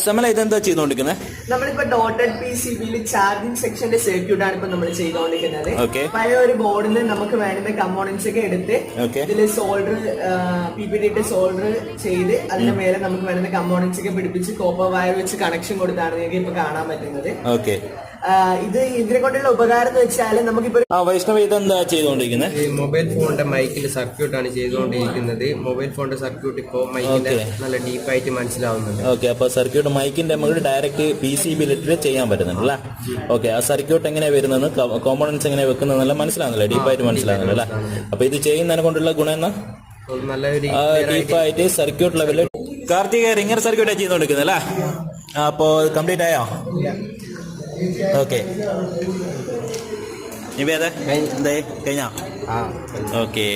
സമല ഇതെന്താ ചെയ്തോണ്ടിരിക്കുന്നത്? നമ്മളിപ്പോ dotted PCBയിൽ charging സെക്ഷന്റെ സർക്യൂട്ട് ആണ് ഇപ്പൊ നമ്മൾ ചെയ്തുകൊണ്ടിരിക്കുന്നത്. പഴയ ഒരു ബോർഡിൽ നമുക്ക് വേണ്ടുന്ന കമ്പോണൻസ് ഒക്കെ എടുത്ത് ഇതില് സോൾഡർ PPT സോൾഡർ ചെയ്ത് അതിന്റെ മേലെ നമുക്ക് വേണ്ടുന്ന കമ്പോണൻസ് ഒക്കെ പിടിപ്പിച്ച് കോപ്പർ വയർ വെച്ച് കണക്ഷൻ കൊടുത്താണ് നിങ്ങൾക്ക് ഇപ്പൊ കാണാൻ പറ്റുന്നത്. ഇത് ഇതിനെ കൊണ്ടുള്ള ഉപകാരം എന്ന് വെച്ചാൽ നമുക്കിപ്പോ വൈഷ്ണവ് ഇതെന്താ ചെയ്തുകൊണ്ടിരിക്കുന്നത്? മൊബൈൽ ഫോണിന്റെ മൈക്കിന്റെ സർക്യൂട്ട് ആണ് ചെയ്തുകൊണ്ടിരിക്കുന്നത്. മൊബൈൽ ഫോണിന്റെ സർക്യൂട്ട് ഇപ്പോ മൈക്കിന്റെ നല്ല ഡീപ്പായിട്ട് മനസ്സിലാവുന്നുണ്ട്. അപ്പൊ സർക്യൂട്ട് മൈക്കിന്റെ നമുക്ക് ഡയറക്റ്റ് PCB ഇട്ടിട്ട് ചെയ്യാൻ പറ്റുന്നുണ്ടല്ലേ? ആ സർക്യൂട്ട് എങ്ങനെയാ വരുന്നത്, കോമ്പോണൻസ് എങ്ങനെയാ വെക്കുന്നതെന്നല്ല മനസ്സിലാവുന്നില്ല, ഡീപ്പായിട്ട് മനസ്സിലാവുന്നില്ല. അപ്പൊ ഇത് ചെയ്യുന്നതിനെ കൊണ്ടുള്ള ഗുണം എന്നാ ഡീപ്പായിട്ട് സർക്യൂട്ട് ലെവലിൽ. കാർത്തിക റിംഗർ സർക്യൂട്ടാ ചെയ്തുകൊണ്ടിരിക്കുന്നത് അല്ലേ? അപ്പോ കംപ്ലീറ്റ് ആയോ? നിവേദ കഴിഞ്ഞ? ഓക്കെ